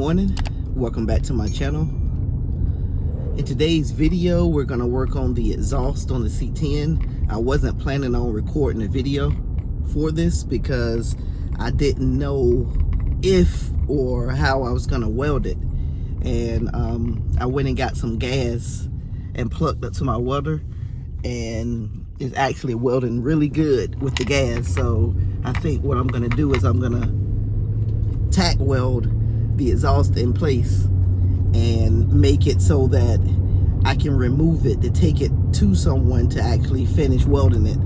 morning, welcome back to my channel. In today's video we're going to work on the exhaust on the C10. I wasn't planning on recording a video for this because I didn't know if or how I was going to weld it, and I went and got some gas and plugged it to my welder, and it's actually welding really good with the gas. So I think what I'm going to do is I'm going to tack weld the exhaust in place and make it so that I can remove it to take it to someone to actually finish welding it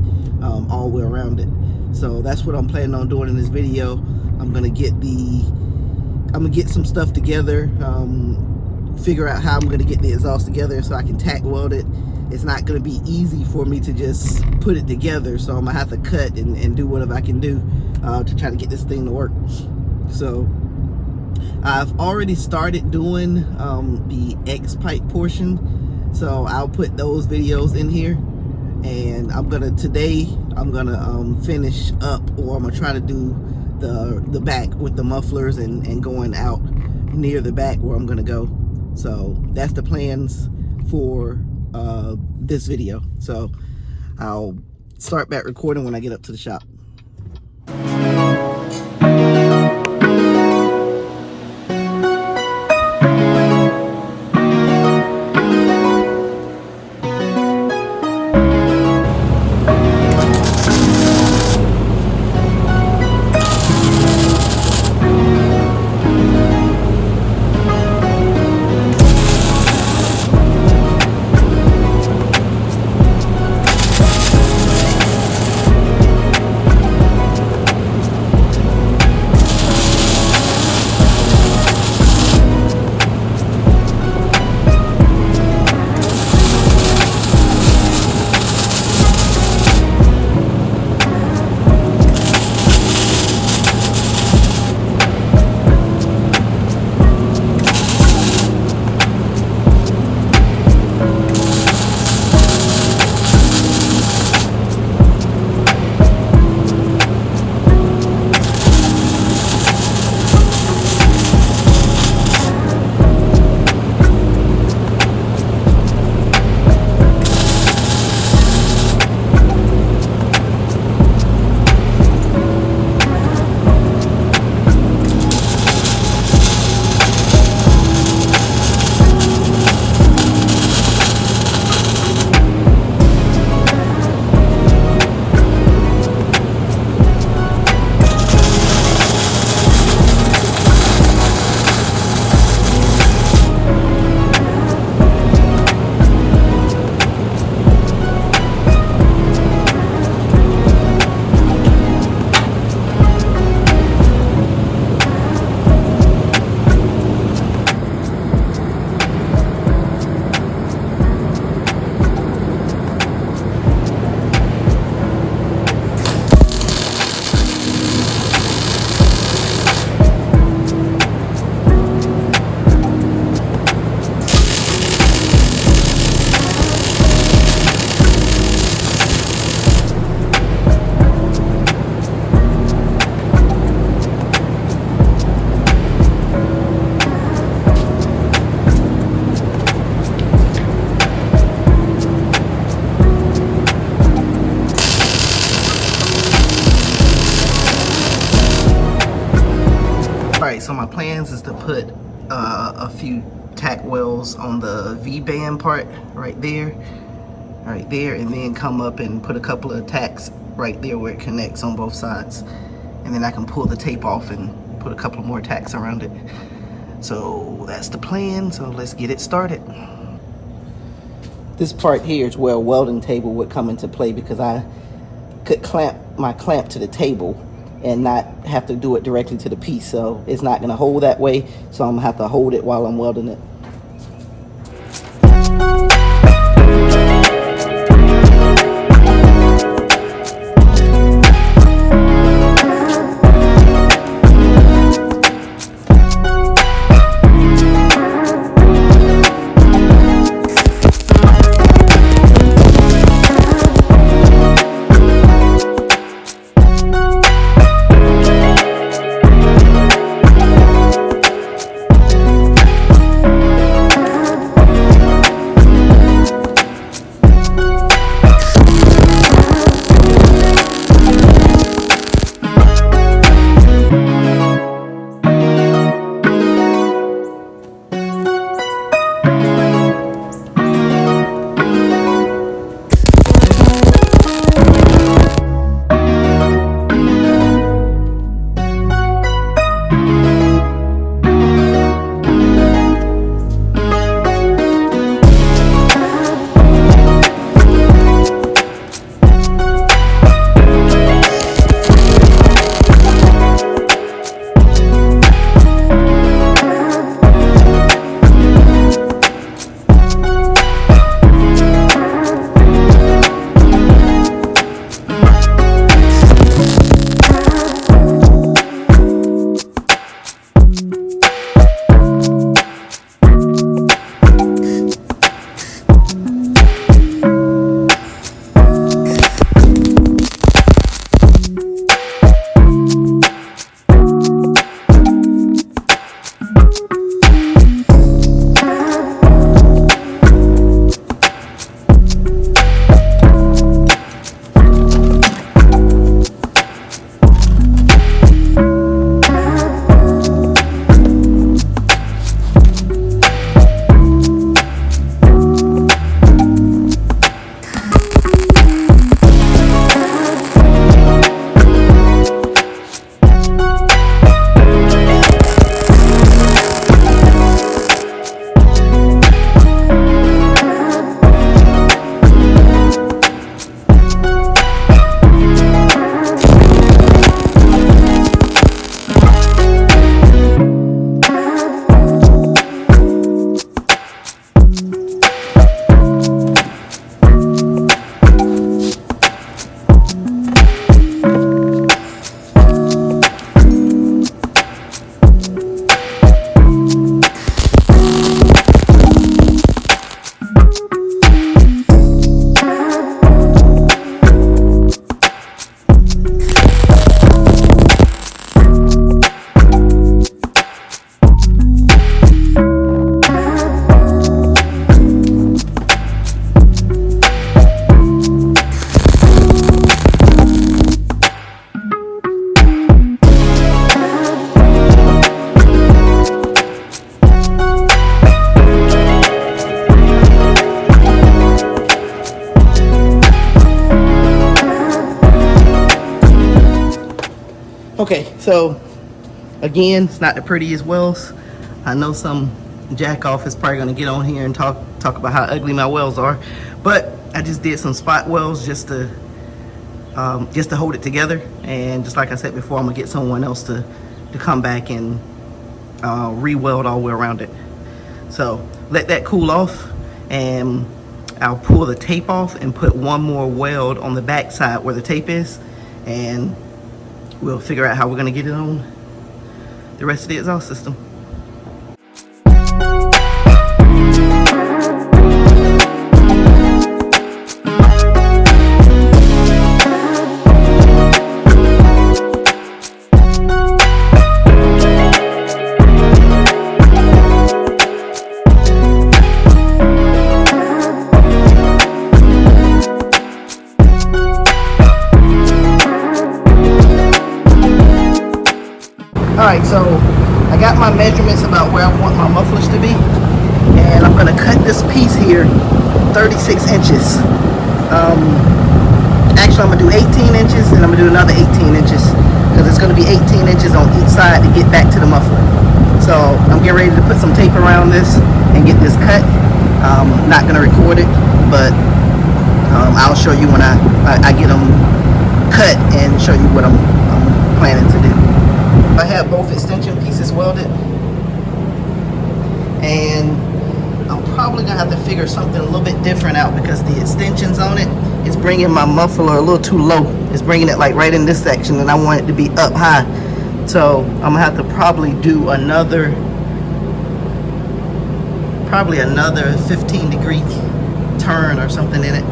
all the way around it. So that's what I'm planning on doing in this video. I'm gonna get some stuff together, figure out how I'm gonna get the exhaust together so I can tack weld it. It's not gonna be easy for me to just put it together, so I'm gonna have to cut and do whatever I can do to try to get this thing to work. So I've already started doing the X pipe portion, so I'll put those videos in here, and today I'm gonna finish up, or I'm gonna try to do the back with the mufflers and going out near the back where I'm gonna go. So that's the plans for this video. So I'll start back recording when I get up to the shop. Alright, so my plans is to put a few tack welds on the V-band part right there, and then come up and put a couple of tacks right there where it connects on both sides, and then I can pull the tape off and put a couple more tacks around it. So that's the plan, so let's get it started. This part here is where a welding table would come into play, because I could clamp my clamp to the table and not have to do it directly to the piece. So it's not gonna hold that way, so I'm gonna have to hold it while I'm welding it. So again, it's not the prettiest welds. I know some jack off is probably gonna get on here and talk about how ugly my welds are, but I just did some spot welds just to hold it together. And just like I said before, I'm gonna get someone else to come back and re-weld all the way around it. So let that cool off, and I'll pull the tape off and put one more weld on the back side where the tape is, and we'll figure out how we're gonna get it on the rest of the exhaust system. Alright, so I got my measurements about where I want my mufflers to be, and I'm going to cut this piece here 36 inches. Actually, I'm going to do 18 inches, and I'm going to do another 18 inches, because it's going to be 18 inches on each side to get back to the muffler. So I'm getting ready to put some tape around this and get this cut. I'm not going to record it, but I'll show you when I get them cut and show you what I'm planning to do. I have both extension pieces welded, and I'm probably gonna have to figure something a little bit different out, because the extensions on it is bringing my muffler a little too low. It's bringing it like right in this section, and I want it to be up high. So I'm gonna have to probably do another 15-degree turn or something in it.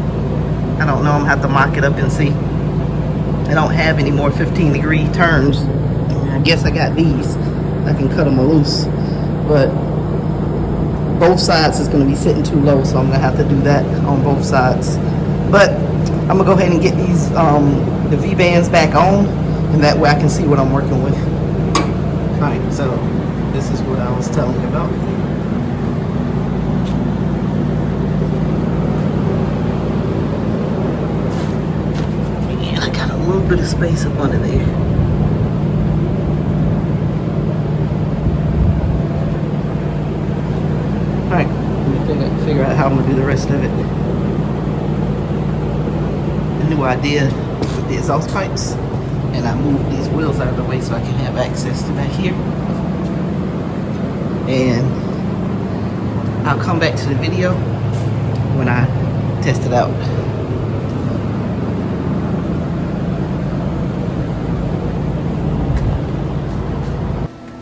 I don't know. I'm gonna have to mock it up and see. I don't have any more 15-degree turns. I guess I got these. I can cut them loose, but both sides is going to be sitting too low, so I'm going to have to do that on both sides. But I'm going to go ahead and get these the V-bands back on, and that way I can see what I'm working with. Alright, so this is what I was telling you about. And I got a little bit of space up under there. Alright, let me figure out how I'm going to do the rest of it. A new idea with the exhaust pipes, and I moved these wheels out of the way so I can have access to back here. And I'll come back to the video when I test it out.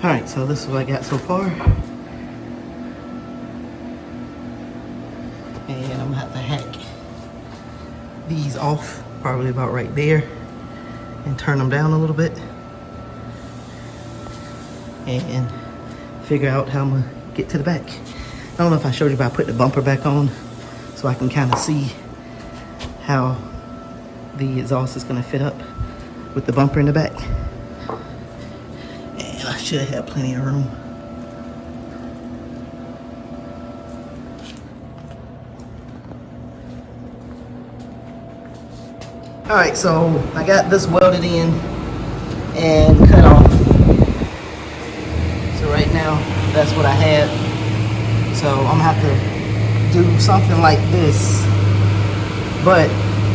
Alright, so this is what I got so far. And I'm gonna have to hack these off probably about right there and turn them down a little bit and figure out how I'm gonna get to the back. I don't know if I showed you, but I put the bumper back on so I can kind of see how the exhaust is gonna fit up with the bumper in the back. And I should have plenty of room. Alright, so I got this welded in and cut off. So right now, that's what I had. So I'm gonna have to do something like this, but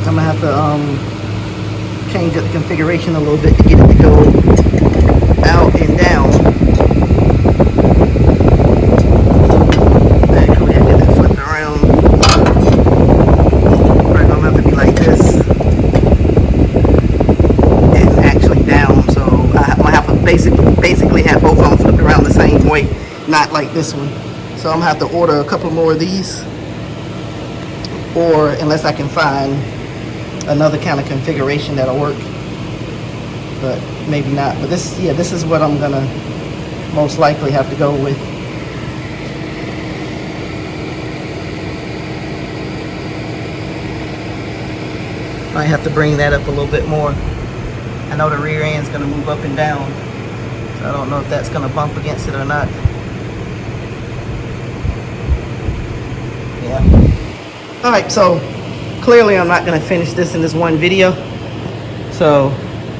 I'm gonna have to change up the configuration a little bit to get it to go out and down. Actually, I get it flipped around. Probably gonna have to be like this. Basically have both of them flipped around the same way, not like this one. So I'm gonna have to order a couple more of these, or unless I can find another kind of configuration that'll work, but maybe not. But this is what I'm gonna most likely have to go with. I have to bring that up a little bit more. I know the rear end's gonna move up and down, so I don't know if that's gonna bump against it or not. Yeah. Alright, so clearly I'm not gonna finish this in this one video. So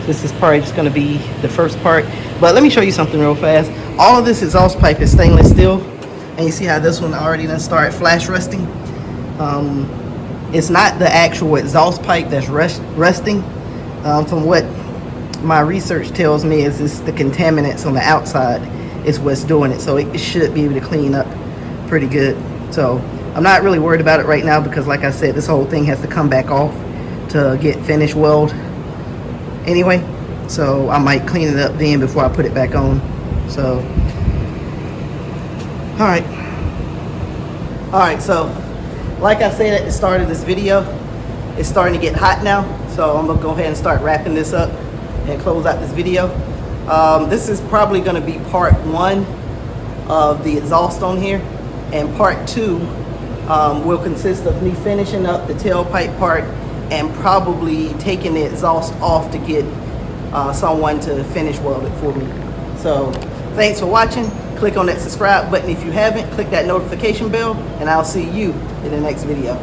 This is probably just going to be the first part. But let me show you something real fast. All of this exhaust pipe is stainless steel. And you see how this one already done started flash rusting. It's not the actual exhaust pipe that's rusting. From what my research tells me, is it's the contaminants on the outside is what's doing it. So it should be able to clean up pretty good. So I'm not really worried about it right now because, like I said, this whole thing has to come back off to get finished weld anyway. So I might clean it up then before I put it back on. So all right, so like I said at the start of this video, it's starting to get hot now, so I'm gonna go ahead and start wrapping this up and close out this video. This is probably gonna be part 1 of the exhaust on here, and part 2 will consist of me finishing up the tailpipe part and probably taking the exhaust off to get someone to finish weld it for me. So thanks for watching. Click on that subscribe button if you haven't. Click that notification bell, and I'll see you in the next video.